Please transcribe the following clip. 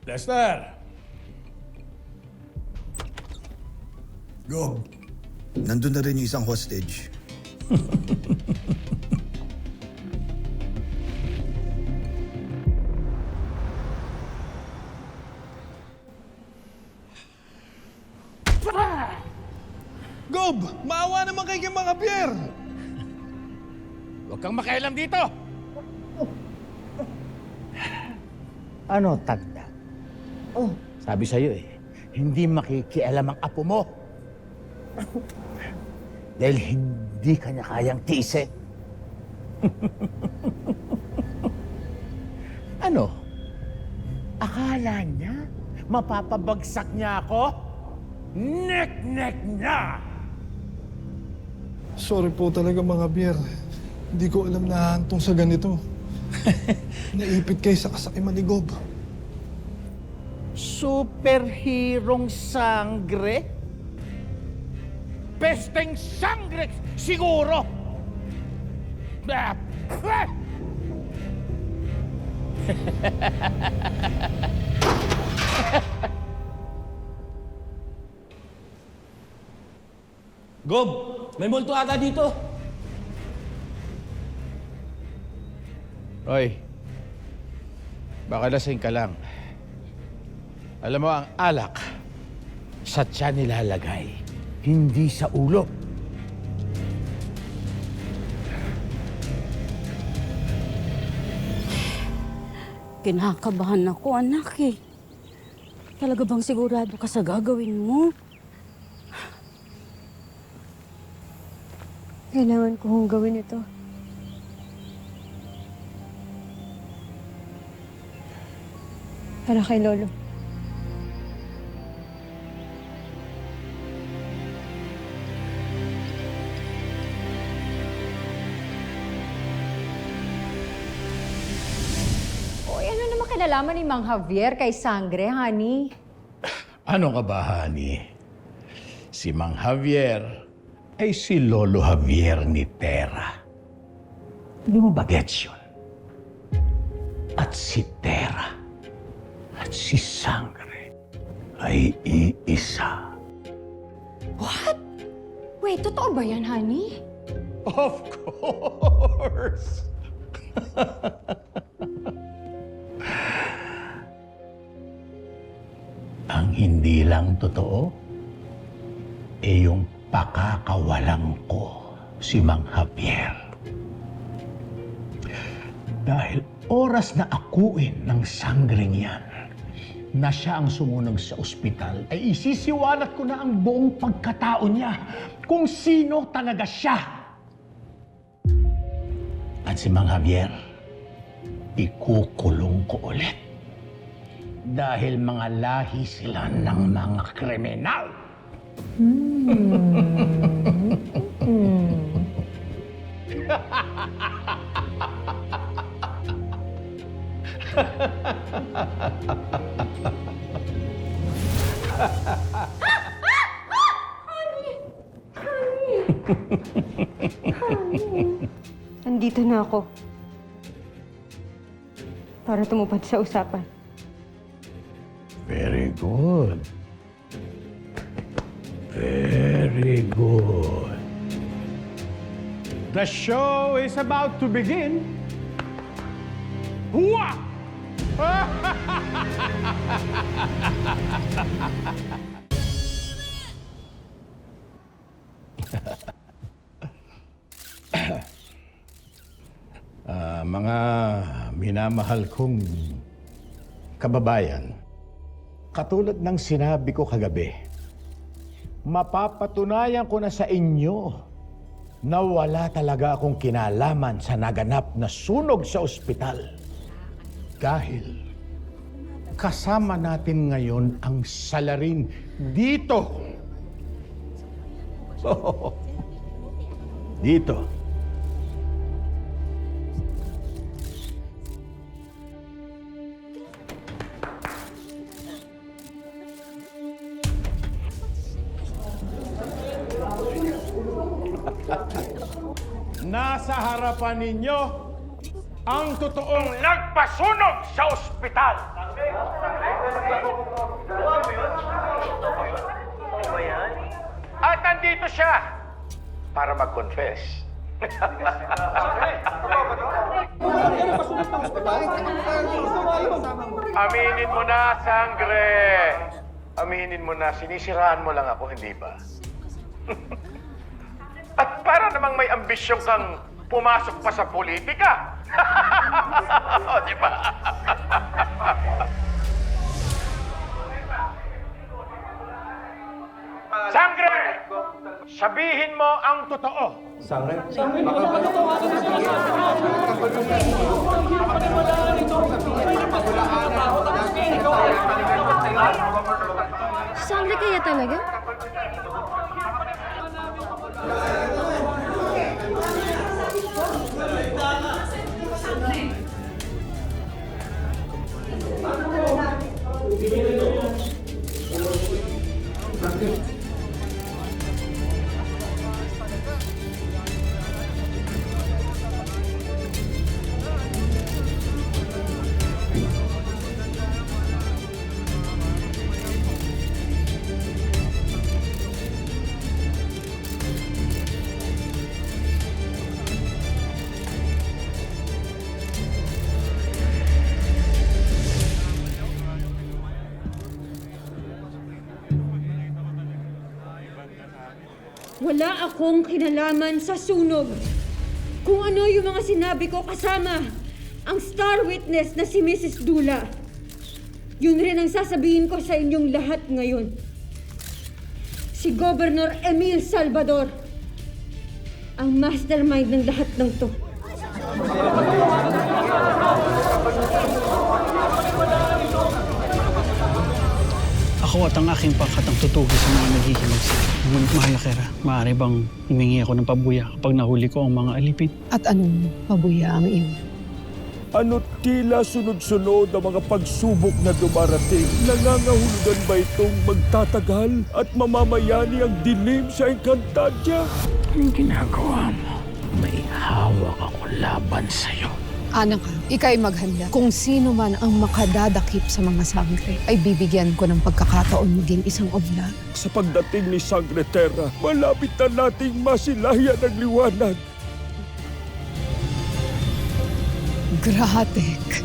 Lester! Gob, nandun na rin yung isang hostage. Gob! Maawa naman kay Mang Javier! Huwag kang makialam dito! Ano, tagda? Oh, sabi sa'yo hindi makikialam ang apo mo. Dahil hindi ka niya kayang tiisin. Ano? Akala niya mapapabagsak niya ako? Nek-nek niya! Sorry po talaga, Mang Javier. Hindi ko alam na hantong sa ganito. Naipit kayo sa kasakiman ni Gob. Superherong sangre? Pesteng sangre siguro! Ah, ah! Gob! May multo ata dito! Oy, baka lasing ka lang. Alam mo, ang alak, sa tiyan nilalagay, hindi sa ulo. Kinakabahan ako, anak eh. Talaga bang sigurado ka sa gagawin mo? Kailangan ko hong gawin ito. Para kay Lolo. Uy, ano naman kinalaman ni Mang Javier kay Sangre, honey? Ano ka ba, honey? Si Mang Javier ay si Lolo Javier ni Terra. Hindi mo ba gets yun? At si Terra at si Sangre ay iisa. What? Wait, totoo ba yan, honey? Of course! Ang hindi lang totoo, yung pakakawalan ko si Mang Javier. Dahil oras na akuin ng sanggring yan, na siya ang sumunog sa ospital, ay isisiwalat ko na ang buong pagkatao niya kung sino talaga siya. At si Mang Javier, ikukulong ko ulit. Dahil mga lahi sila ng mga kriminal. Nandito na ako. Para tumupad sa usapan. Very good. Very good. The show is about to begin. Hua! Mga minamahal kong kababayan, katulad ng sinabi ko kagabi, mapapatunayan ko na sa inyo na wala talaga akong kinalaman sa naganap na sunog sa ospital. Dahil kasama natin ngayon ang salarin dito. Dito. Nasa harapan ninyo ang totoong nagpasunog sa ospital. At nandito siya para mag-confess. Aminin mo na, Sangre. Aminin mo na, sinisiraan mo lang ako, hindi ba? At para namang may ambisyon kang pumasok pa sa politika. O, di ba? Sangre! Sabihin mo ang totoo. Sangre kaya talaga? Wala akong kinalaman sa sunog. Kung ano yung mga sinabi ko kasama ang star witness na si Mrs. Dula. Yun rin ang sasabihin ko sa inyong lahat ngayon. Si Governor Emil Salvador ang mastermind ng lahat ng to. Ako at ang aking pangkatang tutugi sa mga naghihinog sila. Ngunit mahal na Kera, maaari bang humingi ako ng pabuya kapag nahuli ko ang mga alipin? At anong pabuya ang iyon? Ano't tila sunod-sunod ang mga pagsubok na dumarating? Nangangahulugan ba itong magtatagal at mamamayani ang dilim sa Encantadia? Anong ginagawa mo? May hawak ako laban sa'yo. Anak, ika'y maghanda. Kung sino man ang makadadakip sa mga sangre, ay bibigyan ko ng pagkakataon maging isang obla. Sa pagdating ni Sangre Terra, malapit na nating masilayan ang liwanag. Gratek.